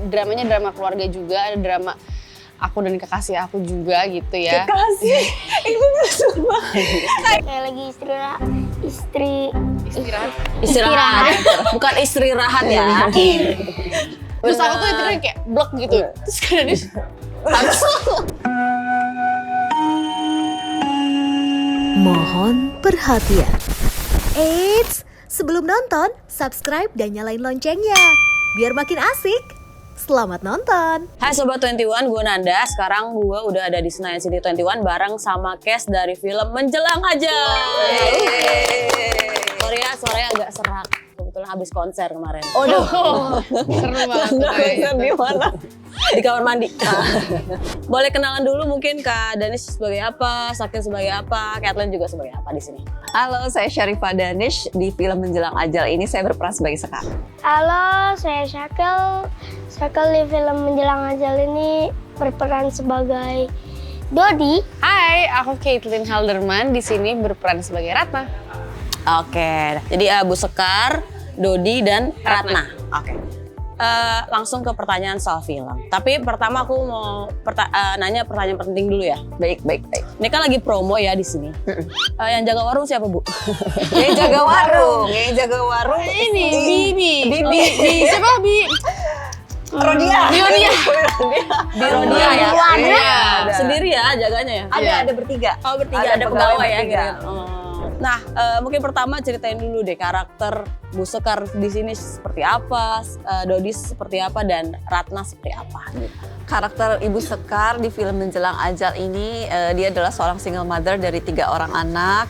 dramanya drama keluarga juga, ada drama aku dan kekasih aku juga gitu ya. Kekasih? Itu semua. Kayak lagi Istirahat. Bukan istri rahat ya. Terus aku tuh itu kayak blok gitu. Terus kan dia Mohon perhatian. Eits, sebelum nonton, subscribe dan nyalain loncengnya. Biar makin asik. Selamat nonton. Hai Sobat 21, gue Nanda. Sekarang gue udah ada di Senayan City 21 bareng sama cast dari film Menjelang Aja. Sorry ya, suaranya agak serak. Kebetulan habis konser kemarin. seru banget. Konser di mana? Di kamar mandi. Boleh kenalan dulu mungkin Kak Danish sebagai apa, Sakil sebagai apa, Kathleen juga sebagai apa di sini. Halo, saya Syarifah Danish. Di film Menjelang Ajal ini saya berperan sebagai Sekar. Halo, saya Syakil. Syakil di film Menjelang Ajal ini berperan sebagai Dodi. Hai, aku Caitlin Halderman, di sini berperan sebagai Ratna. Oke, jadi Bu Sekar, Dodi, dan Ratna. Oke. Langsung ke pertanyaan soal film. Tapi pertama aku mau nanya pertanyaan penting dulu ya. Baik. Ini kan lagi promo ya di sini. Yang jaga warung siapa Bu? Yang jaga warung. Ini Bibi. Siapa Bi? Rodia. Birodia ya. Iya. Sendiri ya jaganya ya. Ada bertiga. Oh bertiga ada pegawai ya. bertiga. Gitu. Nah, mungkin pertama ceritain dulu deh karakter Bu Sekar di sini seperti apa, Dodi seperti apa, dan Ratna seperti apa. Karakter Ibu Sekar di film Menjelang Ajal ini dia adalah seorang single mother dari 3 orang anak.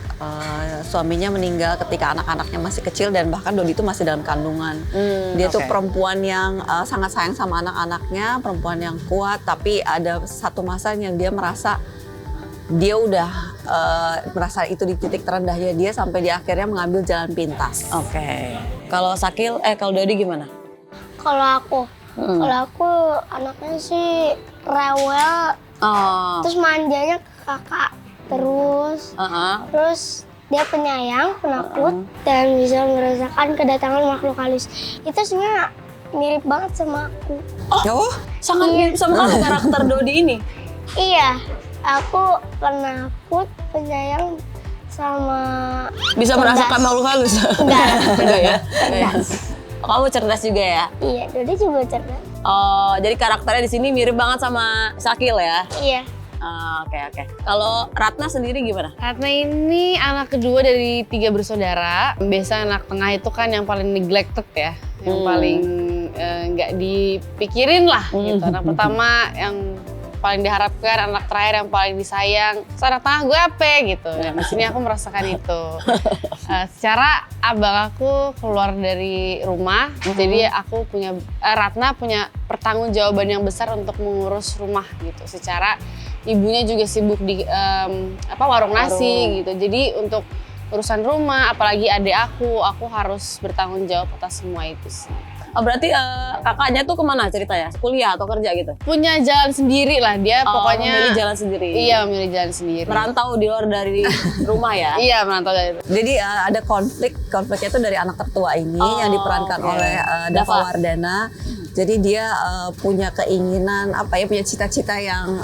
Suaminya meninggal ketika anak-anaknya masih kecil dan bahkan Dodi itu masih dalam kandungan. Dia tuh perempuan yang sangat sayang sama anak-anaknya, perempuan yang kuat, tapi ada satu masa yang dia merasa dia udah merasa itu di titik terendahnya dia sampai dia akhirnya mengambil jalan pintas. Oke. Kalau Sakil, kalau Dodi gimana? Kalau aku anaknya sih rewel, terus manjanya ke kakak terus dia penyayang, penakut, dan bisa merasakan kedatangan makhluk halus. Itu sebenarnya mirip banget sama aku. Oh, sangat mirip sama karakter Dodi ini. Iya, aku penakut, penyayang, sama Bisa merasakan makhluk halus? Enggak ya? Kamu cerdas juga ya? Iya, Dodi juga cerdas. Oh, jadi karakternya di sini mirip banget sama Sakil ya? Iya. Oke. Kalau Ratna sendiri gimana? Ratna ini anak kedua dari 3 bersaudara. Biasa anak tengah itu kan yang paling neglected ya, yang paling nggak dipikirin lah gitu. Anak pertama yang paling diharapkan, anak terakhir yang paling disayang. Terus anak tengah gue apa gitu. Nah, di sini aku merasakan itu. Secara abang aku keluar dari rumah, jadi aku punya Ratna punya pertanggungjawaban yang besar untuk mengurus rumah gitu. Secara ibunya juga sibuk di warung nasi gitu. Jadi untuk urusan rumah, apalagi adik aku harus bertanggung jawab atas semua itu sih. Oh, berarti kakaknya tuh kemana ceritanya? Kuliah atau kerja gitu? Punya jalan sendiri lah dia, pokoknya memilih jalan sendiri. Iya, memilih jalan sendiri. Merantau di luar dari rumah ya? Iya, merantau dari. Jadi ada konfliknya itu dari anak tertua ini yang diperankan oleh Dava Wardana. Jadi dia punya keinginan punya cita-cita yang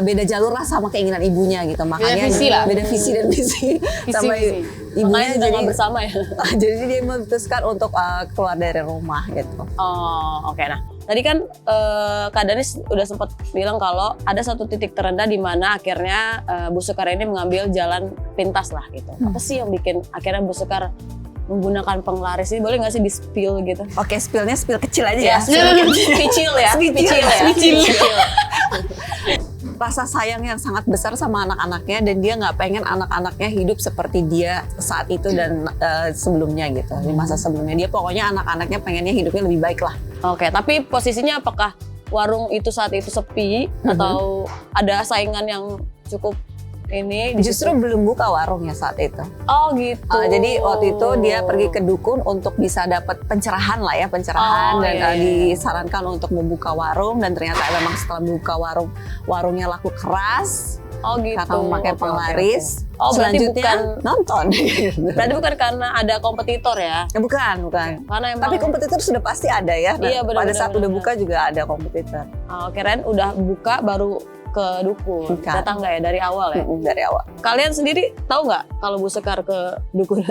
beda jalur lah sama keinginan ibunya gitu. Makanya beda visi dan misi sama ibunya jadi bersama ya. Jadi dia memutuskan untuk keluar dari rumah gitu. Oh, oke. Nah, tadi kan Kak Danis udah sempat bilang kalau ada satu titik terendah di mana akhirnya Bu Sekar ini mengambil jalan pintas lah gitu. Apa sih yang bikin akhirnya Bu Sekar menggunakan penglaris ini? Boleh nggak sih di-spill gitu? Oke, spill kecil aja ya. Spicil ya. Rasa sayang yang sangat besar sama anak-anaknya dan dia nggak pengen anak-anaknya hidup seperti dia saat itu dan sebelumnya gitu. Di masa sebelumnya dia pokoknya anak-anaknya pengennya hidupnya lebih baik lah. Oke, tapi posisinya apakah warung itu saat itu sepi atau ada saingan yang cukup ini? Justru belum buka warungnya saat itu. Oh gitu. Jadi waktu itu dia pergi ke dukun untuk bisa dapat pencerahan lah ya, disarankan untuk membuka warung dan ternyata memang setelah membuka warungnya laku keras. Oh gitu. Karena memakai Oke, penglaris. oke. Oh berarti Selanjutnya nonton. berarti bukan karena ada kompetitor ya? Bukan. Karena emang. Tapi kompetitor sudah pasti ada ya. Nah, Iya, benar, pada saat benar, udah benar. buka juga ada kompetitor. Oh, keren udah buka baru ke dukun. Bukan. Datang nggak ya dari awal ya? Dari awal. Kalian sendiri tahu nggak kalau Bu Sekar ke dukun?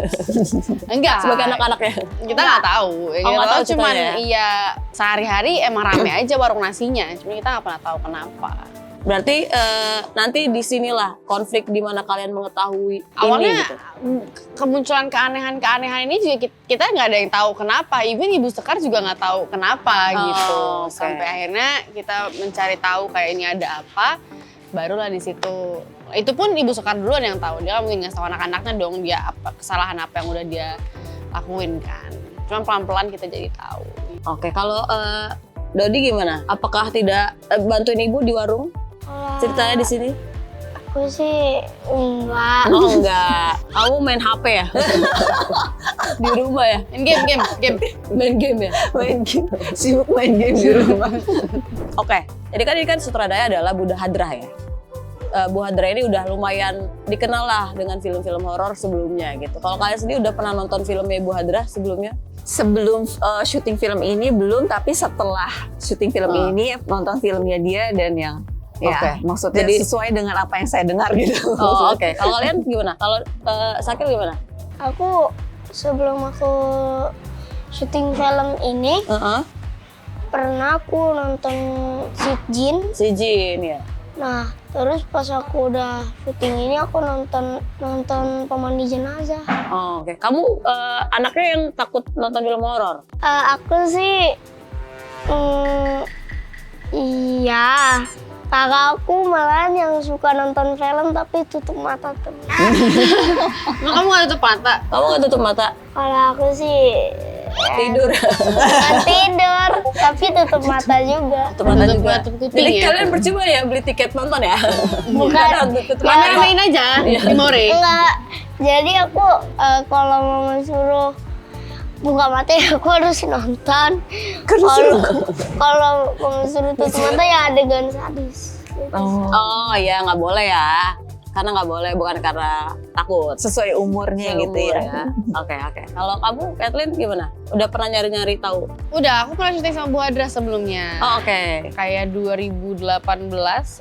Enggak. Sebagai anak-anaknya. Kita nggak tahu. Yang Oh, kita nggak tahu tahu cuman ceritanya ya? iya sehari-hari emang rame aja warung nasinya. Cuma kita nggak pernah tahu kenapa. Berarti nanti di sinilah konflik di mana kalian mengetahui Awalnya ini gitu. kemunculan keanehan-keanehan ini juga kita nggak ada yang tahu kenapa. Even Ibu Sekar juga nggak tahu kenapa gitu. oke. Sampai akhirnya kita mencari tahu kayak ini ada apa. Barulah di situ. Itu pun Ibu Sekar duluan yang tahu. Dia nggak mungkin ngasih tahu anak-anaknya dong dia apa kesalahan apa yang udah dia lakuin kan. Cuma pelan-pelan kita jadi tahu. Oke, kalau Dodi gimana? Apakah tidak bantuin ibu di warung? Kalau Ceritanya di sini? aku sih enggak. Oh enggak. Kamu main HP ya? Di rumah ya? Game. Main game ya? Main game, sibuk main game di rumah. Oke, jadi ini kan sutradara adalah Budha Hadra ya. Bu Hadra ini udah lumayan dikenal lah dengan film-film horor sebelumnya gitu. Kalau kalian sendiri udah pernah nonton filmnya Bu Hadra sebelumnya? Sebelum syuting film ini belum, tapi setelah syuting film ini nonton filmnya dia dan yang ya Oke. maksudnya Jadi- sesuai dengan apa yang saya dengar gitu. Oh oke. Kalau kalian gimana? Kalau Sakil gimana? Aku sebelum aku syuting film ini pernah aku nonton si Jin. Si Jin ya. Nah, terus pas aku udah syuting ini aku nonton pemandi jenazah. Oh, oke. Kamu anaknya yang takut nonton film horor? Aku sih iya. Kakak aku malahan yang suka nonton film tapi tutup mata terus. Emang kamu nggak tutup mata? Kamu nggak tutup mata? Kalau aku sih Tidur. bukan tidur, tapi tutup mata juga. Tutup mata juga. Tutup kuping Jadi ya? kalian percuma ya beli tiket nonton ya? Bukan. Tutup Mana mata. main aja di More. Enggak. Jadi aku kalau mama suruh buka mata ya aku harus nonton. Kalau mama suruh tutup mata ya adegan sadis. Oh ya nggak boleh ya. Karena nggak boleh, bukan karena takut. Sesuai umurnya gitu Umur ya. Oke. Kalau kamu, Kathleen gimana? Udah pernah nyari-nyari tahu? Udah, aku pernah syuting sama Bu Hadra sebelumnya. Oh, oke. Kayak 2018,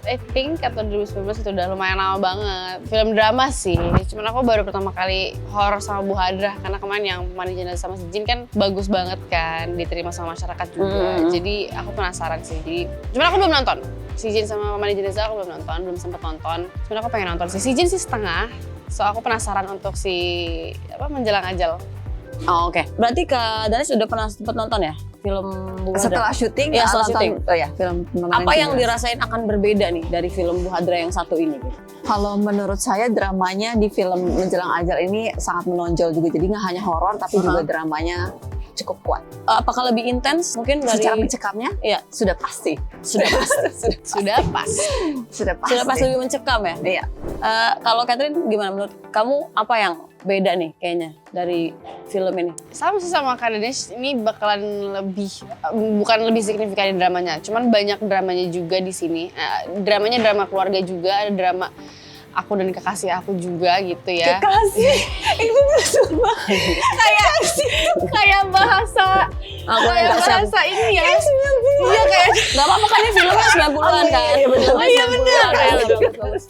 I think, atau 2019 itu udah lumayan lama banget. Film drama sih, cuman aku baru pertama kali horor sama Bu Hadra. Karena kemarin yang Pemandi Jenazah sama si Jin kan bagus banget kan, diterima sama masyarakat juga. Jadi aku penasaran sih. Cuman aku belum nonton. Si Jin sama Pemandi Jenazah aku belum nonton, belum sempet nonton. Cuman aku pengen nonton sih. Si Jin sih setengah. So aku penasaran untuk si Menjelang Ajal. Oh, oke. Berarti Kak Danis udah pernah sempat nonton ya film Bu Hadra? Setelah syuting, Iya, setelah nonton- syuting. Oh ya, film Pemandi Apa yang Jenazah. dirasain akan berbeda nih dari film Bu Hadra yang satu ini? Gitu? Kalau menurut saya dramanya di film Menjelang Ajal ini sangat menonjol juga. Jadi nggak hanya horor, tapi juga dramanya cukup kuat. Apakah lebih intens mungkin dari? Secara mencekamnya, Iya, sudah pasti. sudah pasti. Sudah pas. Sudah pasti. Sudah pasti lebih mencekam ya. Iya. Kalau Catherine gimana menurut kamu, apa yang beda nih kayaknya dari film ini? Sama sih sama Kak Danis, ini bakalan lebih, bukan lebih signifikan di dramanya, cuman banyak dramanya juga di sini. Dramanya drama keluarga juga, ada drama aku dan kekasih aku juga gitu ya. Kasih. Itu semua. Kayak bahasa, Aku yang kasih aku. bahasa ini ya. Iya kayak Gak apa-apa kan ini filmnya 90-an kan? iya, bener. Filmnya Oh, iya, 90-an, bener. ya, bagus.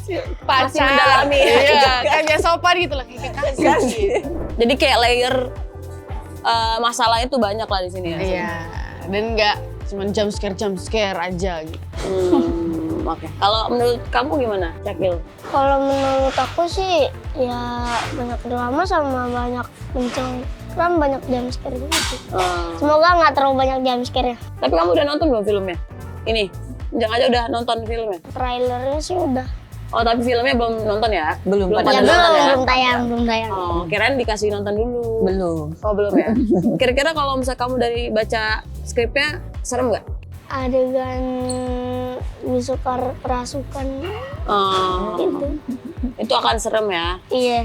pacar. mendalami ya. Iya, kan biasa sopan gitu lah, kayak kekasih. Jadi kayak layer masalahnya tuh banyak lah di sini ya. Iya, dan nggak cuman jump scare aja gitu. Oke. Kalau menurut kamu gimana, Cakil? Kalau menurut aku sih ya banyak drama sama banyak mencengkram, banyak jumpscare juga sih. Semoga nggak terlalu banyak jumpscare-nya. Tapi kamu udah nonton belum filmnya? Ini, jangan aja udah nonton filmnya. Trailernya sih udah. Oh tapi filmnya belum nonton ya? Belum Belum pada pada Ya nonton ya? belum tayang. Oh, kirain dikasih nonton dulu. Belum. Oh belum ya? Kira-kira kalau misalnya kamu dari baca skripnya, serem nggak? Adegan Busukar kerasukan Oh, gitu. itu akan serem ya. Iya,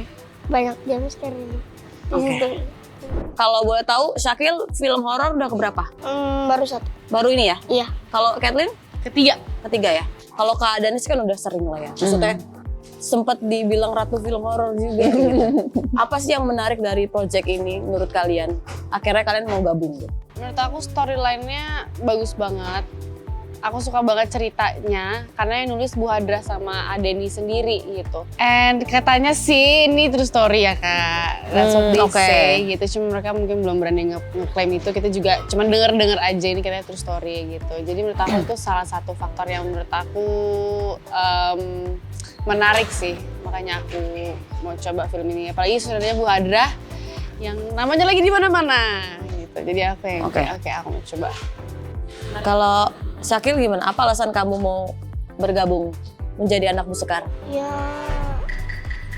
banyak jumpscare ini. Di Oke. situ. Kalau boleh tahu, Syakil film horor udah keberapa? Baru satu. Baru ini ya? Iya. Kalau Kathleen? Ketiga, Ketiga ya? Kalau Kak Danis kan udah sering lah ya. Maksudnya sempat dibilang ratu film horor juga. Gitu. Apa sih yang menarik dari project ini menurut kalian? Akhirnya kalian mau gabung gitu? Menurut aku storyline-nya bagus banget. Aku suka banget ceritanya karena yang nulis Bu Hadra sama Adeni sendiri gitu. And katanya sih ini true story ya Kak. That's what they say gitu. Cuma mereka mungkin belum berani ngeklaim itu. Kita juga cuma denger aja ini katanya true story gitu. Jadi menurut aku itu salah satu faktor yang menurut aku menarik sih. Makanya aku mau coba film ini. Apalagi saudaranya Bu Hadra yang namanya lagi di mana-mana gitu. Jadi aku yang oke aku mau coba. Kalau Syakil gimana? Apa alasan kamu mau bergabung menjadi anak Bu Sekar? Ya,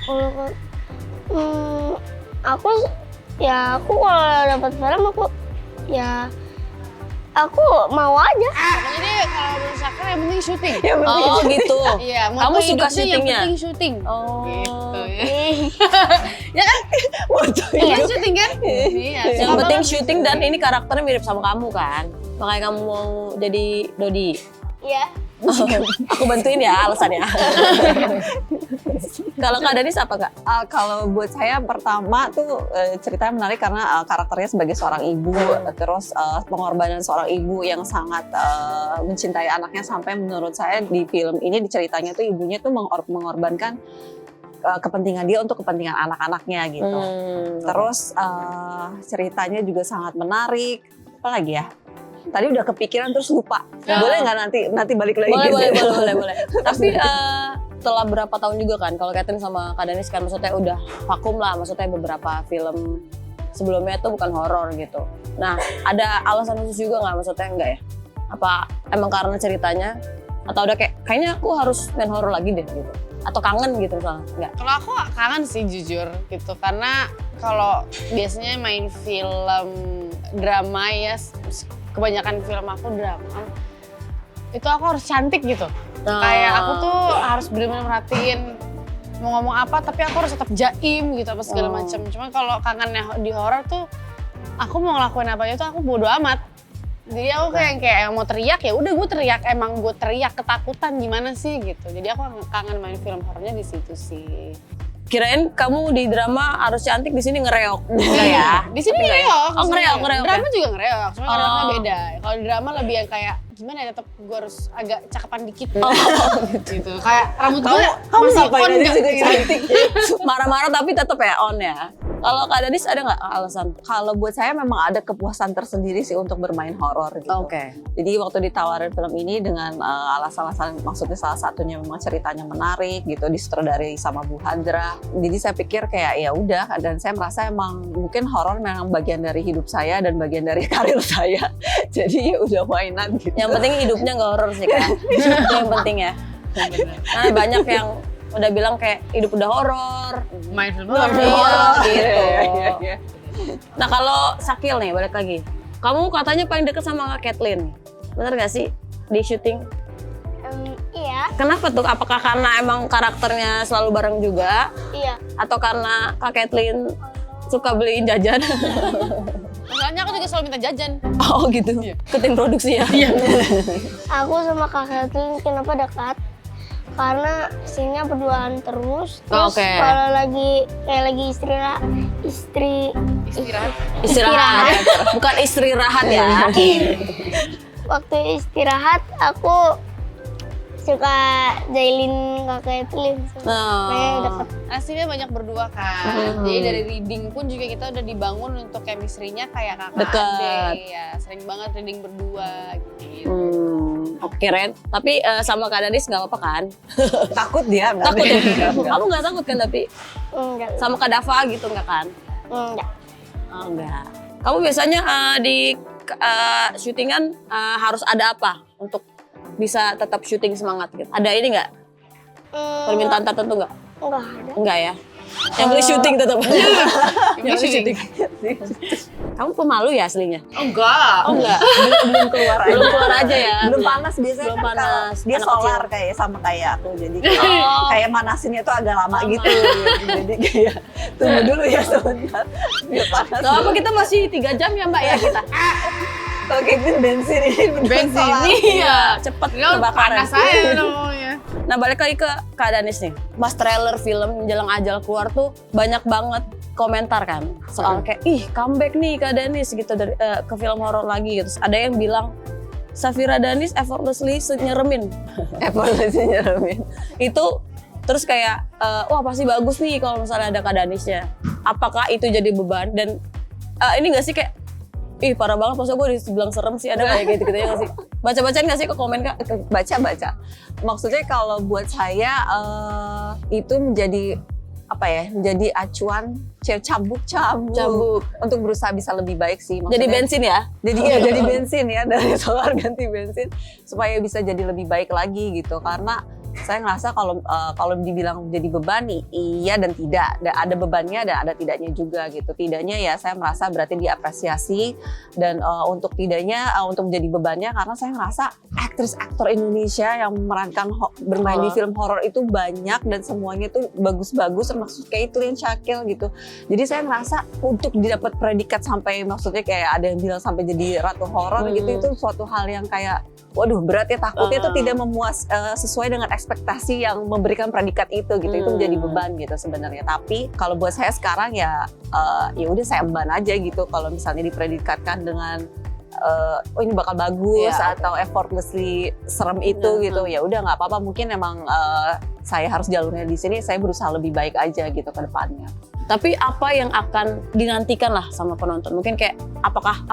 kalau aku kalau dapat film aku mau aja. Pokoknya deh kalau berusaha yang penting syuting. Oh gitu. Iya, Kamu suka yang syutingnya? penting syuting. Oh. Gitu ya. Ya kan? Iya syuting kan? Iya. Yang suka penting banget. syuting dan ini karakternya mirip sama kamu kan? Makanya kamu mau jadi Dodi. Iya. Aku bantuin ya alasannya. Kalau Kak Danis apa Kak? Kalau buat saya pertama tuh ceritanya menarik karena karakternya sebagai seorang ibu, terus pengorbanan seorang ibu yang sangat mencintai anaknya sampai menurut saya di film ini di ceritanya tuh ibunya tuh mengorbankan kepentingan dia untuk kepentingan anak-anaknya gitu. Terus ceritanya juga sangat menarik. Apa lagi ya? Tadi udah kepikiran terus lupa. Boleh nggak nanti balik lagi? Boleh. Tapi setelah berapa tahun juga kan, kalau Catherine sama Kak Danis kan maksudnya udah vakum lah, maksudnya beberapa film sebelumnya itu bukan horor gitu. Nah, ada alasan khusus juga nggak, maksudnya enggak ya? Apa emang karena ceritanya? Atau udah kayaknya aku harus main horor lagi deh gitu? Atau kangen gitu misalnya? Enggak? Kalau aku kangen sih jujur gitu, karena kalau biasanya main film drama ya, kebanyakan film aku drama, itu aku harus cantik gitu. Kayak aku tuh harus benar-benar merhatiin mau ngomong apa, tapi aku harus tetap jaim gitu apa segala macam. Cuma kalau kangennya di horor tuh, aku mau ngelakuin apa aja tuh aku bodo amat. Jadi aku kayak mau teriak ya udah gue teriak, emang gue teriak ketakutan gimana sih gitu. Jadi aku kangen main film horornya di situ sih. Kirain kamu di drama harus cantik, di sini ngereok. Enggak ya? Di sini ngereok. Oh, ngereok. Drama juga ngereok, cuma ngereoknya beda. Kalau di drama lebih yang kayak gimana ya, tetap gue harus agak cakapan dikit. Gitu. Kayak rambut gue masih on juga nggak? cantik. Marah-marah tapi tetap ya on ya. Kalau Kak Danis ada nggak alasan? Kalau buat saya memang ada kepuasan tersendiri sih untuk bermain horor gitu. Oke. Jadi waktu ditawarin film ini dengan alasan-alasan, maksudnya salah satunya memang ceritanya menarik gitu, disutradarai sama Bu Hadra. Jadi saya pikir kayak ya udah, dan saya merasa emang mungkin horor memang bagian dari hidup saya dan bagian dari karir saya. Jadi ya udah why not gitu. Yang penting hidupnya nggak horor sih Kak. Itu yang penting ya. Nah, banyak yang udah bilang kayak hidup udah horor. Main film Iya, horor. gitu. Nah kalau Syakil nih, balik lagi. Kamu katanya paling deket sama Kak Kathleen. Bener gak sih di syuting? Iya. Kenapa tuh? Apakah karena emang karakternya selalu bareng juga? Iya. Atau karena Kak Kathleen suka beliin jajan? Makanya aku juga selalu minta jajan. Oh gitu? Ke tim produksi ya? Iya. Aku sama Kak Kathleen kenapa dekat? Karena scene-nya berduaan terus. Terus Oke. kalau lagi Istirahat. Istirahat. Bukan istri rahat ya? Waktu istirahat aku suka jailin Kak Kathleen. Makanya deket. Aslinya banyak berdua kan. Jadi dari reading pun juga kita udah dibangun untuk chemistry-nya kayak kakak Dekat. adik. Ya, sering banget reading berdua gitu. Oke Ren, tapi sama Kak Danis nggak apa-apa kan? Takut dia. Takut ya? Kamu nggak takut kan tapi? Enggak. Sama Kak Dava gitu nggak kan? Enggak. Oh enggak. Kamu biasanya di syutingan harus ada apa untuk bisa tetap syuting semangat gitu? Ada ini nggak? Permintaan tertentu nggak? Enggak ada. Enggak ya? Yang beli syuting tetap. Yang beli syuting. Kamu pemalu ya aslinya? Enggak. Oh enggak? Belum keluar aja. Belum keluar aja ya? Belum panas biasanya Belum kan panas. dia Anak solar kecil. kayak sama kayak aku, jadi kayak manasinnya tuh agak lama gitu. Jadi kayak tunggu dulu ya sebentar biar panas. Gak apa, kita masih 3 jam ya Mbak ya kita? Kalau kayak gini bensin ini bener Bensin solar. iya. Cepet Dia kebakaran. panas aja namanya. Nah balik lagi ke Kak Danis nih. Pas trailer film Menjelang Ajal keluar tuh banyak banget komentar kan soal kayak ih comeback nih Kak Danis gitu dari ke film horor lagi gitu. Terus ada yang bilang Safira Danis effortlessly nyeremin. Effortlessly nyeremin. Itu terus kayak wah pasti bagus nih kalau misalnya ada Kak Danisnya. Apakah itu jadi beban dan ini nggak sih kayak ih parah banget masa gue dibilang serem sih, ada kayak gitu-gitu ya nggak sih? Baca-bacain nggak sih ke komen Kak? Baca. Maksudnya kalau buat saya itu menjadi apa ya? Menjadi acuan cambuk untuk berusaha bisa lebih baik sih. Maksudnya, Jadi bensin ya? jadi bensin ya, dari solar ganti bensin supaya bisa jadi lebih baik lagi gitu. Karena saya ngerasa kalau dibilang jadi beban iya dan tidak, ada bebannya dan ada tidaknya juga gitu. Tidaknya ya saya merasa berarti diapresiasi dan untuk tidaknya untuk menjadi bebannya karena saya ngerasa aktris-aktor Indonesia yang memerankan bermain di film horor itu banyak dan semuanya itu bagus-bagus termasuk Caitlyn, Shakil gitu. Jadi saya ngerasa untuk didapat predikat sampai maksudnya kayak ada yang bilang sampai jadi ratu horor gitu itu suatu hal yang kayak waduh berat ya, takutnya itu tidak memuas sesuai dengan ekspektasi yang memberikan predikat itu gitu. Itu menjadi beban gitu sebenarnya. Tapi kalau buat saya sekarang ya udah saya emban aja gitu kalau misalnya dipredikatkan dengan oh ini bakal bagus atau effortlessly serem itu gitu. Ya udah nggak apa-apa, mungkin emang saya harus jalurnya di sini, saya berusaha lebih baik aja gitu ke depannya. Tapi apa yang akan dinantikan lah sama penonton? Mungkin kayak apakah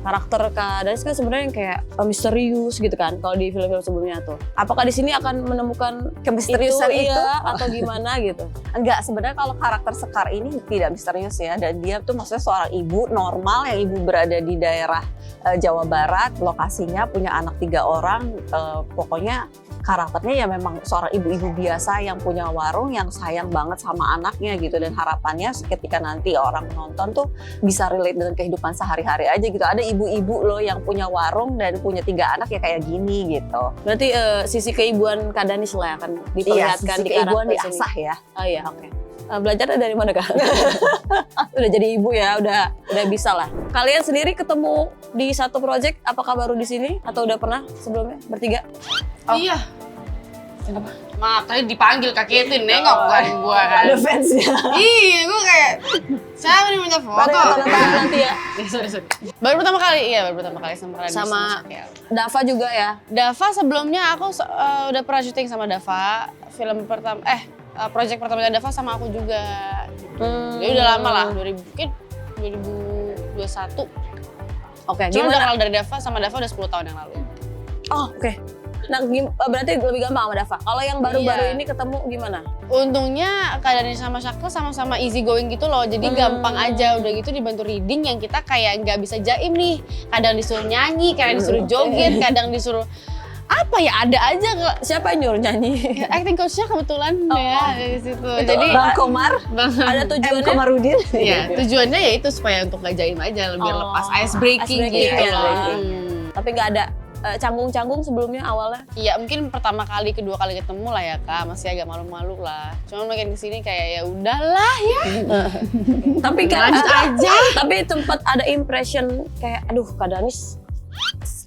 karakter Kak Danis kan sebenarnya kayak misterius gitu kan kalau di film-film sebelumnya tuh. Apakah di sini akan menemukan kemisteriusan itu atau gimana gitu? Enggak, sebenarnya kalau karakter Sekar ini tidak misterius ya, dan dia tuh maksudnya seorang ibu normal yang ibu berada di daerah Jawa Barat, lokasinya punya anak 3 orang, pokoknya karakternya ya memang seorang ibu-ibu biasa yang punya warung yang sayang banget sama anaknya gitu, dan harapannya ketika nanti orang menonton tuh bisa relate dengan kehidupan sehari-hari aja gitu. Ada ibu-ibu loh yang punya warung dan punya 3 anak ya kayak gini gitu. Berarti sisi keibuan Kak Danis lah akan diperlihatkan di karakter diasah ya. Oh iya, oke. Belajarnya dari mana Kak? Udah jadi ibu ya, udah bisa lah. Kalian sendiri ketemu di satu project, apakah baru di sini atau udah pernah sebelumnya bertiga? Iya. Kenapa? Maaf, tadi dipanggil kakek itu nengok kan gua kan. Ada fansnya. Iya, gua kayak saya mau minta foto. Nanti ya. Sorry. Baru pertama kali sama Radis. Sama Dava juga ya? Dava sebelumnya aku udah pernah syuting sama Dava. Film pertama, project pertama Dava sama aku juga. Jadi udah lama lah, mungkin 2021. Oke, Cuma udah gimana? kenal dari Dava, sama Dava udah 10 tahun yang lalu. Oh, oke. Nah, berarti lebih gampang sama Dava. Kalau yang baru-baru ini ketemu gimana? Untungnya Kak Danis sama Shakil sama-sama easy going gitu loh, jadi gampang aja. Udah gitu dibantu reading yang kita kayak nggak bisa jaim nih. Kadang disuruh nyanyi, kadang disuruh joget, kadang disuruh apa ya, ada aja. Siapa yang nyuruh nyanyi? Acting coach-nya kebetulan ya dari situ. Itu Jadi Bang Komar, ada tujuannya? Komarudin. ya tujuannya ya itu supaya untuk nggak jaim aja, lebih lepas ice breaking gitu ice loh. breaking. Tapi nggak ada canggung-canggung sebelumnya awalnya? Iya mungkin pertama kali, kedua kali ketemu lah ya Kak, masih agak malu-malu lah. Cuman makin kesini kayak ya udahlah ya. Tapi kan Lanjut aja. Tapi tempat ada impression kayak aduh Kak Danis,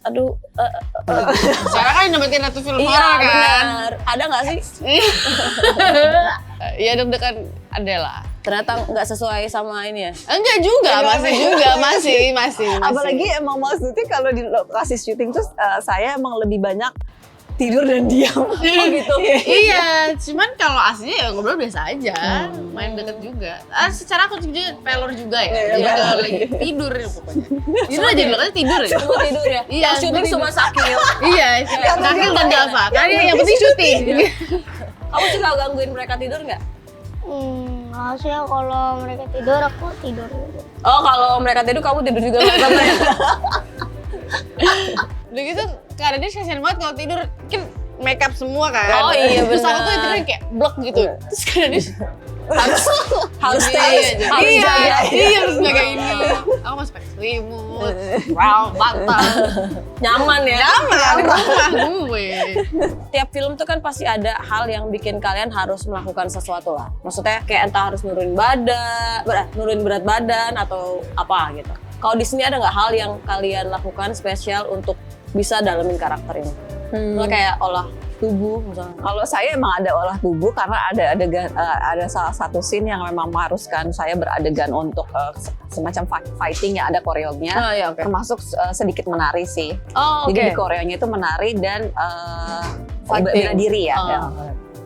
aduh. Sekarang kan nyebutin satu film Iya horor kan. benar. Ada nggak sih? Iya deg-degan ada lah. Ternyata nggak sesuai sama ini ya? Enggak juga, masih. Apalagi emang maksudnya kalau di lokasi syuting tuh saya emang lebih banyak tidur dan diam. Oh gitu? Iya, cuman kalau aslinya ya ngobrol biasa aja, main deket juga. Secara aku juga pelor juga ya, jadi kalau lagi tidur ya pokoknya. Tidur aja dulu kan tidur ya. Semua tidur ya? Iya, Yang syuting tidur. cuma Shakil. Iya, Shakil dan Dava. Karena yang penting syuting. Kamu suka gangguin mereka tidur nggak? Harusnya kalau mereka tidur, aku tidur juga. Oh kalau mereka tidur, kamu tidur juga sama mereka? Udah gitu, Kak Danis kasihan banget kalau tidur, kan make up semua kan. Oh iya Terus aku benar. tuh tidurnya kayak blok gitu. Terus Kak Danis harus iya, harus jaga. Iya, harus jaga ini. Aku masih pakai selimut, bantal. Nyaman ya? Nyaman, rumah gue. Tiap film tuh kan pasti ada hal yang bikin kalian harus melakukan sesuatu lah. Maksudnya kayak entah harus nurunin berat badan atau apa gitu. Kalau di sini ada nggak hal yang kalian lakukan spesial untuk bisa dalemin karakter ini? Lo kayak tubuh misalnya? Kalau saya emang ada olah tubuh karena ada adegan, ada salah satu scene yang memang mengharuskan saya beradegan untuk semacam fighting yang ada koreonya, Iya, oke. termasuk sedikit menari sih. Oh, oke. Jadi di koreonya itu menari dan Fighting. bela diri ya. Oh. Ya.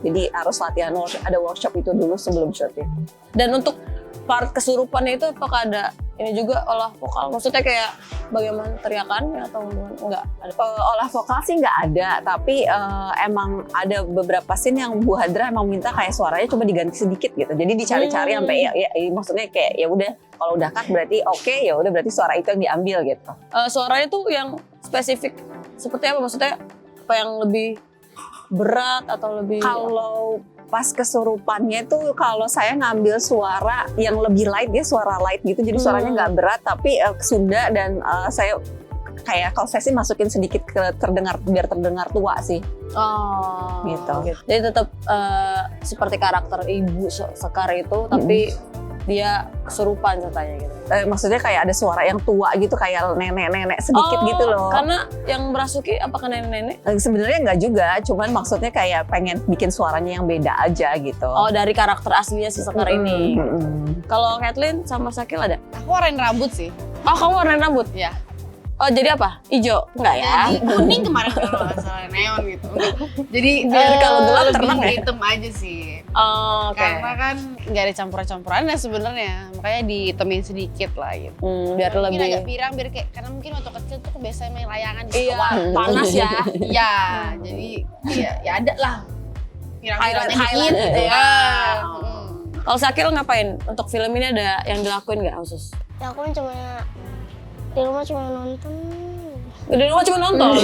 Jadi harus latihan, ada workshop itu dulu sebelum syuting. Dan untuk part kesurupannya itu apakah ada ini juga olah vokal? Maksudnya kayak bagaimana teriakannya atau enggak ada? Olah vokal sih nggak ada, tapi emang ada beberapa scene yang Bu Hadra emang minta kayak suaranya coba diganti sedikit gitu. Jadi dicari-cari sampai ya, maksudnya kayak ya udah kalau udah cut berarti oke, ya udah berarti suara itu yang diambil gitu. Suaranya tuh yang spesifik seperti apa? Maksudnya apa yang lebih berat atau lebih Kalau pas kesurupannya tuh kalau saya ngambil suara yang lebih light, dia suara light gitu, jadi suaranya nggak berat tapi Sunda dan saya kayak kalau saya sih masukin sedikit ke biar terdengar tua sih. Oh, Gitu. Jadi tetap seperti karakter Ibu Sekar itu, tapi dia kesurupan katanya gitu. Maksudnya kayak ada suara yang tua gitu, kayak nenek-nenek sedikit gitu loh. Karena yang merasuki apakah nenek-nenek? Sebenarnya nggak juga, cuman maksudnya kayak pengen bikin suaranya yang beda aja gitu. Oh, dari karakter aslinya si Sekar ini. Mm-mm. Kalau Kathleen sama Sakil ada? Aku warnain rambut sih. Oh, kamu warnain rambut? Ya. Oh, jadi apa? Ijo? Enggak ya? Jadi kuning kemarin kalau nggak salah, neon gitu. Jadi Biar kalau gelap lebih terang ya? hitam aja sih. Oh, oke. Karena kan nggak ada campuran-campurannya sebenarnya, makanya dihitemin sedikit lah gitu. Biar Mungkin lebih agak pirang, biar kayak karena mungkin waktu kecil tuh kebiasaan main layangan di iya, sawah. panas ya. Iya, jadi ya ada lah pirang-pirangnya Highlight dikit gitu ya. ya. Kalau Sakil ngapain? Untuk film ini ada yang dilakuin nggak khusus? Ya aku cuma di rumah cuma nonton. Di rumah cuma nonton.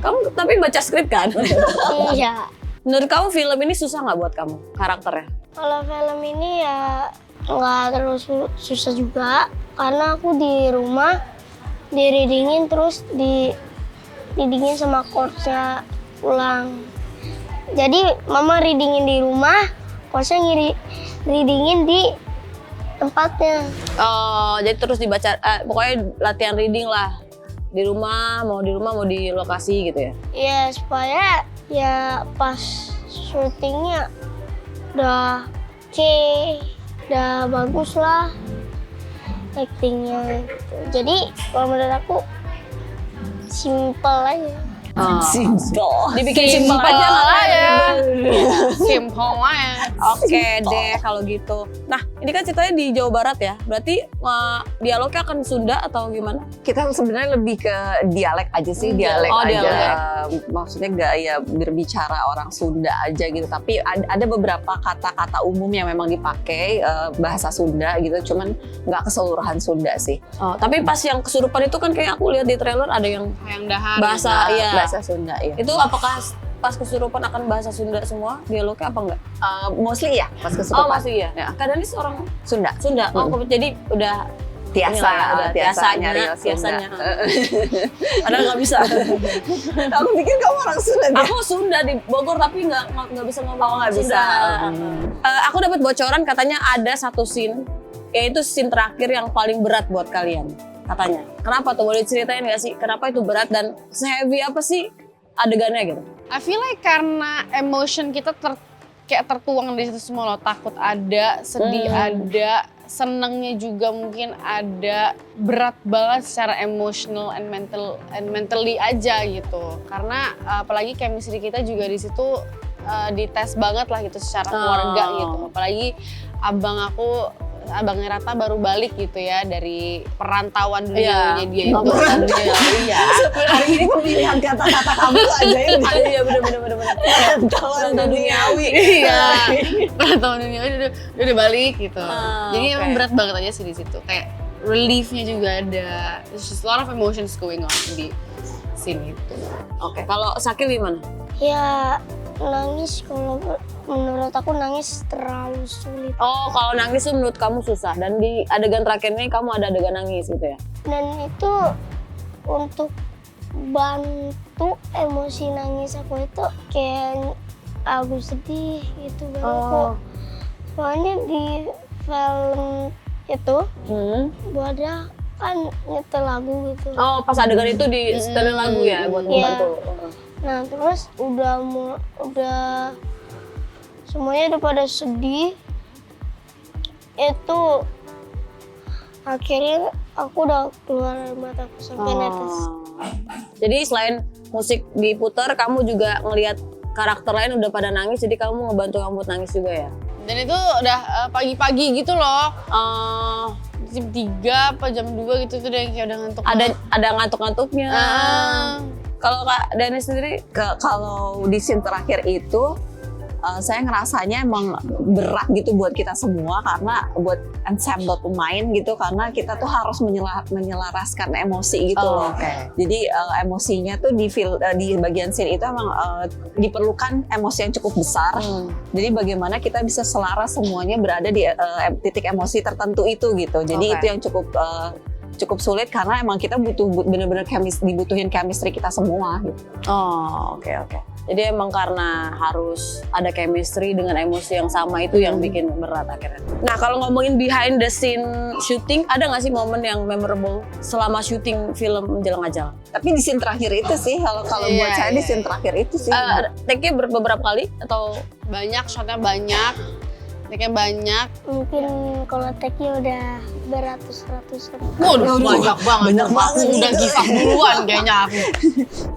Kamu tapi baca skrip kan? Iya. Menurut kamu film ini susah nggak buat kamu karakternya? Kalau film ini ya nggak terlalu susah juga karena aku di rumah di readingin terus readingin sama coachnya ulang. Jadi mama readingin di rumah, coachnya readingin di tempatnya. Oh, jadi terus dibaca, pokoknya latihan reading lah di rumah mau di lokasi gitu ya? Ya supaya ya pas syutingnya udah oke, udah bagus lah actingnya gitu. Jadi kalau menurut aku simple aja. Simple. Dibikin simple aja lah ya. Simple aja. Oke deh kalau gitu. Nah ini kan ceritanya di Jawa Barat ya. Berarti dialognya akan Sunda atau gimana? Kita sebenarnya lebih ke dialek aja sih, dialek Oh, aja. dialek. Maksudnya nggak ya berbicara orang Sunda aja gitu. Tapi ada beberapa kata-kata umum yang memang dipakai bahasa Sunda gitu. Cuman nggak keseluruhan Sunda sih. Oh, tapi pas yang kesurupan itu kan kayak aku lihat di trailer ada yang Yang dahar. bahasa iya. Bahasa Sunda ya. Itu apakah pas kesurupan akan bahasa Sunda semua? Dialognya apa enggak? Mostly ya pas Oh kesurupan. masih ya. Kadang ini seorang Sunda. Sunda. Oh jadi udah Biasa, inilah ya, udah biasanya real Sunda. biasanya. Padahal nggak bisa. Aku pikir kamu orang Sunda. Aku Sunda di Bogor tapi nggak bisa ngomong nggak bisa. Sunda. Aku dapat bocoran katanya ada satu scene, yaitu scene terakhir yang paling berat buat kalian katanya. Kenapa tuh? Boleh ceritain nggak sih? Kenapa itu berat dan se-heavy apa sih adegannya gitu? I feel like karena emotion kita kayak tertuang di situ semua loh. Takut ada, sedih ada, senengnya juga mungkin ada, berat banget secara emotional and mentally aja gitu. Karena apalagi chemistry kita juga di situ dites banget lah gitu secara keluarga gitu. Apalagi Abangnya Rata baru balik gitu ya dari perantauan dunianya dia itu. Iya. Hari ini pemilihan kata-kata kamu aja yang Iya bener-bener. perantauan duniawi. Iya. Perantauan duniawi dia udah balik gitu. Jadi oke. emang berat banget aja sih di situ. Kayak reliefnya juga ada. There's just a lot of emotions going on di scene itu. Oke. Kalau Sakil gimana? Ya nangis kalau menurut aku nangis terlalu sulit. Oh, kalau nangis tuh menurut kamu susah dan di adegan terakhir ini kamu ada adegan nangis gitu ya? Dan itu untuk bantu emosi nangis aku itu kayak aku sedih gitu baru kok. Soalnya di film itu buatnya kan nyetel lagu gitu. Oh, pas adegan itu di setelin lagu ya buat membantu. Nah terus udah semuanya udah pada sedih. Itu akhirnya aku udah keluar air mataku sampai netes. Jadi selain musik diputar, kamu juga ngelihat karakter lain udah pada nangis, jadi kamu ngebantu kamu buat nangis juga ya? Dan itu udah pagi-pagi gitu loh. Jam 3 apa jam 2 gitu tuh udah yang kayak udah ngantuk. Ada ngantuk-ngantuknya. Kalau Kak Dani sendiri? Kalau di scene terakhir itu saya ngerasanya emang berat gitu buat kita semua, karena buat ensemble pemain gitu, karena kita tuh harus menyelaraskan emosi gitu loh. Jadi emosinya tuh di bagian scene itu emang diperlukan emosi yang cukup besar. Jadi bagaimana kita bisa selaras semuanya berada di titik emosi tertentu itu gitu. Jadi itu yang cukup sulit, karena emang kita bener-bener dibutuhin chemistry kita semua gitu. Oke. Jadi emang karena harus ada chemistry dengan emosi yang sama itu yang bikin berat akhirnya. Nah kalau ngomongin behind the scene shooting, ada nggak sih momen yang memorable selama syuting film Menjelang Ajal? Tapi di scene terakhir itu sih, kalau buat saya di scene terakhir itu sih. Take-nya beberapa kali atau? Banyak, shotnya banyak. Take-nya banyak. Mungkin kalau take-nya udah beratus-ratus. Waduh, banyak banget. Udah give up duluan kayaknya aku.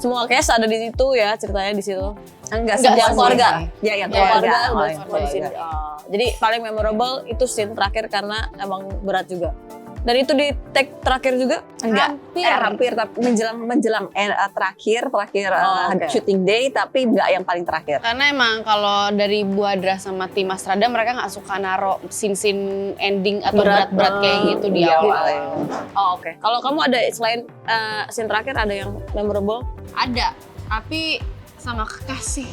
Semua cast ada di situ ya, ceritanya di situ. Enggak Yang keluarga. Ya, yang Keluarga keluarga. udah semua di sini. Jadi paling memorable itu scene terakhir karena emang berat juga. Dan itu di take terakhir juga? Enggak, hampir tapi menjelang terakhir shooting day, tapi enggak yang paling terakhir. Karena emang kalau dari Bu Adra sama tim Mas Rada, mereka nggak suka naro scene ending atau berat-berat kayak gitu di awal. Oke. Kalau kamu ada selain scene terakhir ada yang memorable? Ada, tapi sama kekasih.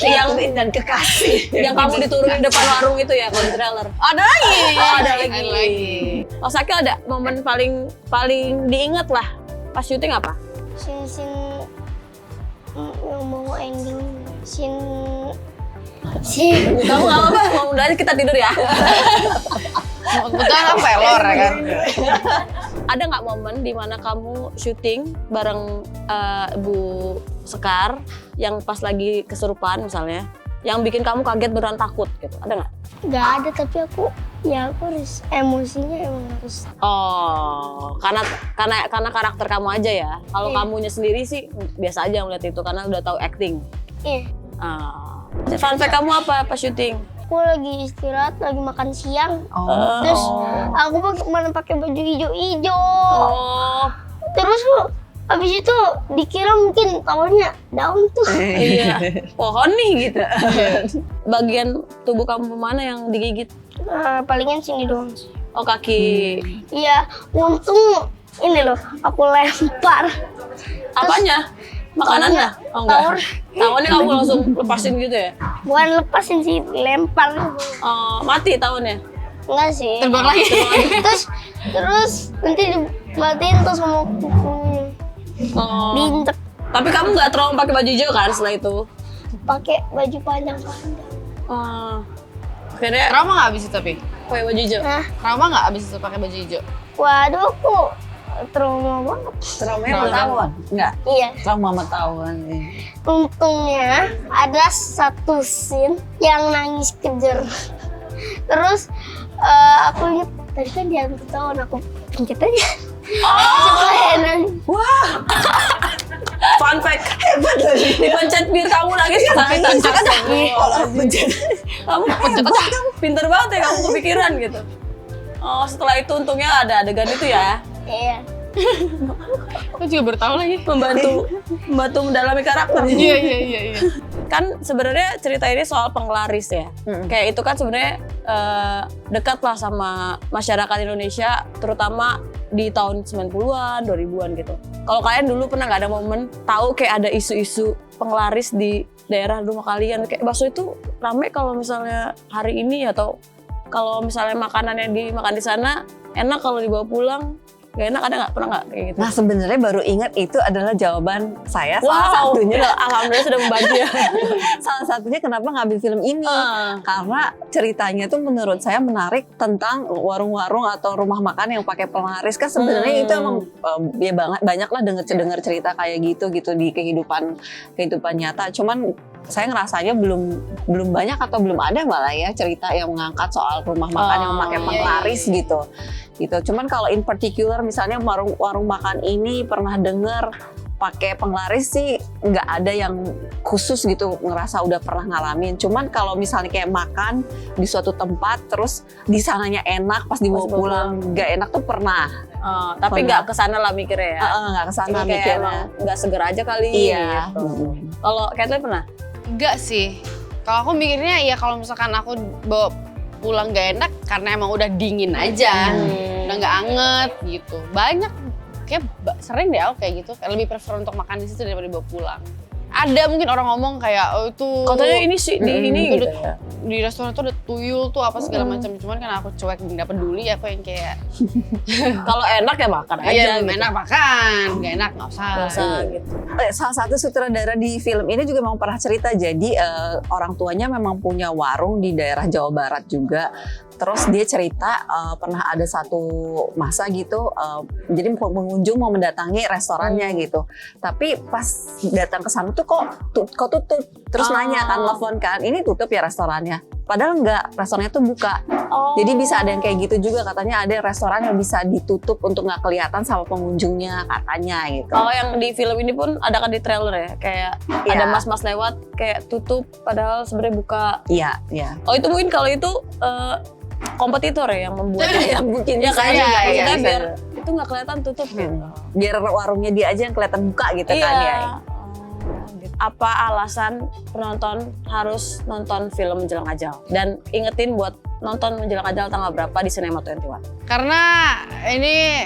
Kevin dan kekasih. Yang kamu diturunin depan warung itu ya, kalau di trailer. Ada lagi. Ada lagi. Oh, Sakil ada momen paling diingat lah pas syuting apa? Scene yang mau ending. Kamu nggak apa-apa, mau udah aja kita tidur ya. Kebetulan kan pelor ya kan. Ada nggak momen di mana kamu syuting bareng Bu Sekar yang pas lagi kesurupan misalnya, yang bikin kamu kaget beneran takut gitu? Ada nggak? Nggak ada, tapi aku harus emosinya emang harus. Karena karakter kamu aja ya. Kalau Iya. kamunya sendiri sih biasa aja ngeliat itu karena udah tahu acting. Iya. Fun fact kamu apa pas syuting? Aku lagi istirahat, lagi makan siang. Terus aku pakai baju hijau-hijau. Terus abis itu dikira mungkin tawonnya daun tuh. Iya, pohon nih gitu. Bagian tubuh kamu mana yang digigit? Palingan sini doang. Oh, kaki. Iya, untung ini loh, aku lempar. Apanya? Makanannya? Oh enggak. Tawonnya kamu langsung lepasin gitu ya? Bukan lepasin sih, lempar. Mati tawonnya? Enggak sih. Terbang lagi. Terus nanti dimatiin tuh sama kukunya. Diinjek. Tapi kamu nggak trauma pakai baju hijau kan setelah itu? Pakai baju panjang. Akhirnya Trauma nggak abis itu tapi? pakai baju hijau. Nah, Trauma nggak abis itu pakai baju hijau? waduh aku trauma banget. Traumanya sama tawon? Enggak, Iya. trauma sama tawon. Untungnya ada satu scene yang nangis kejer. Terus aku inget tadi kan dia tahun aku pencet aja. Fun fact, hebat lagi. Dipencet biar kamu nangis kesakitan. Kamu pinter banget ya kamu kepikiran gitu. Setelah itu untungnya ada adegan itu ya. Iya. Aku juga bertahu lagi. Membantu mendalami karakter. Iya. Kan sebenarnya cerita ini soal penglaris ya. Kayak itu kan sebenarnya dekat lah sama masyarakat Indonesia, terutama di tahun 90-an, 2000-an gitu. Kalau kalian dulu pernah nggak ada momen tahu kayak ada isu-isu penglaris di daerah rumah kalian? Kayak bakso itu rame kalau misalnya hari ini, atau kalau misalnya makanan yang dimakan di sana enak kalau dibawa pulang. Gak enak ada nggak? Pernah nggak kayak gitu? Nah sebenarnya baru ingat itu adalah jawaban saya. Salah Wow, satunya alhamdulillah sudah membantu ya. salah satunya kenapa ngambil film ini karena ceritanya tuh menurut saya menarik tentang warung-warung atau rumah makan yang pakai penglaris. Kan sebenarnya itu emang ya banyak lah dengar cerita kayak gitu di kehidupan nyata. Cuman saya ngerasanya belum banyak atau belum ada malah ya cerita yang mengangkat soal rumah makan yang pakai penglaris gitu. Cuman kalau in particular misalnya warung makan ini pernah dengar pakai penglaris sih nggak ada yang khusus gitu ngerasa udah pernah ngalamin. Cuman kalau misalnya kayak makan di suatu tempat terus di sananya enak pas dibawa pulang nggak enak tuh pernah. Tapi nggak kesana lah mikirnya ya. Nggak kesana Kayak mikirnya. emang nggak seger aja kali. Iya. Gitu. Kalau Kathleen pernah? Enggak sih. Kalau aku mikirnya ya kalau misalkan aku bawa pulang gak enak karena emang udah dingin aja, udah nggak anget gitu. Banyak, kayak sering deh aku kayak gitu. Lebih prefer untuk makan di situ daripada dibawa pulang. Ada mungkin orang ngomong kayak oh itu Katanya ini sih di ini gitu. di restoran tuh ada tuyul tuh apa segala macam. Cuman kan aku cuek nggak peduli, aku yang kayak Kalau enak ya makan aja. iya gitu. enak makan, nggak enak nggak usah. Nggak usah gitu. Salah satu sutradara di film ini juga memang pernah cerita. Jadi orang tuanya memang punya warung di daerah Jawa Barat juga. Terus dia cerita pernah ada satu masa gitu, jadi pengunjung mau mendatangi restorannya gitu. Tapi pas datang ke sana tuh kok tutup. Terus nanya kan, telepon kan, ini tutup ya restorannya. Padahal enggak, restorannya tuh buka. Jadi bisa ada yang kayak gitu juga, katanya ada restoran yang bisa ditutup untuk nggak kelihatan sama pengunjungnya katanya gitu. Kalau yang di film ini pun ada kan di trailer ya, kayak ada mas-mas lewat kayak tutup padahal sebenarnya buka. Iya. Oh itu mungkin kalau itu kompetitor ya yang membuat Yang bikin ya kan Iya, maksudnya iya, biar itu nggak kelihatan tutup gitu. biar warungnya dia aja yang kelihatan buka gitu Iya. kan ya. Gitu. Apa alasan penonton harus nonton film Menjelang Ajal? Dan ingetin buat nonton Menjelang Ajal tanggal berapa di Cinema 21? Karena ini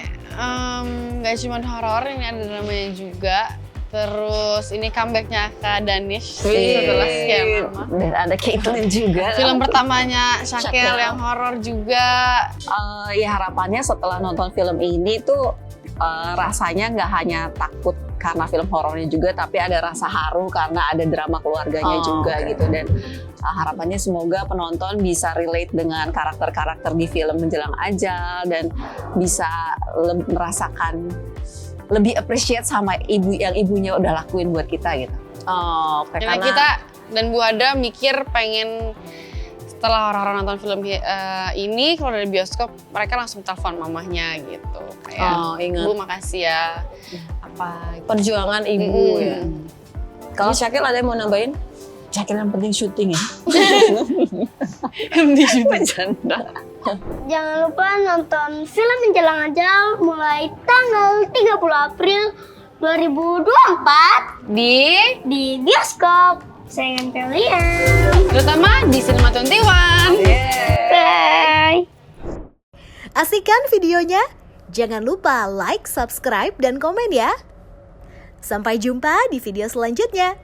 nggak cuma horor, ini ada dramanya juga. Terus ini comebacknya Kak Danish setelah sekian lama. Dan ada Caitlyn juga. Film pertamanya Shakel yang horor juga. Ya harapannya setelah nonton film ini tuh rasanya nggak hanya takut karena film horornya juga, tapi ada rasa haru karena ada drama keluarganya juga gitu. Dan harapannya semoga penonton bisa relate dengan karakter-karakter di film Menjelang Ajal dan bisa merasakan lebih appreciate sama ibunya udah lakuin buat kita gitu. Karena kita dan Bu Ada mikir pengen setelah orang-orang nonton film ini kalau dari bioskop mereka langsung telepon mamahnya gitu. Kayak ingat. Bu makasih ya. Apa gitu. Perjuangan ibu ya. Kalau Syakil ada yang mau nambahin? Syakil yang penting syuting ya. Bercanda. Jangan lupa nonton film Menjelang Ajal mulai tanggal 30 April 2024 di bioskop sayangan kalian. Terutama di Cinema 21. Bye. Asik kan videonya? Jangan lupa like, subscribe, dan komen ya. Sampai jumpa di video selanjutnya.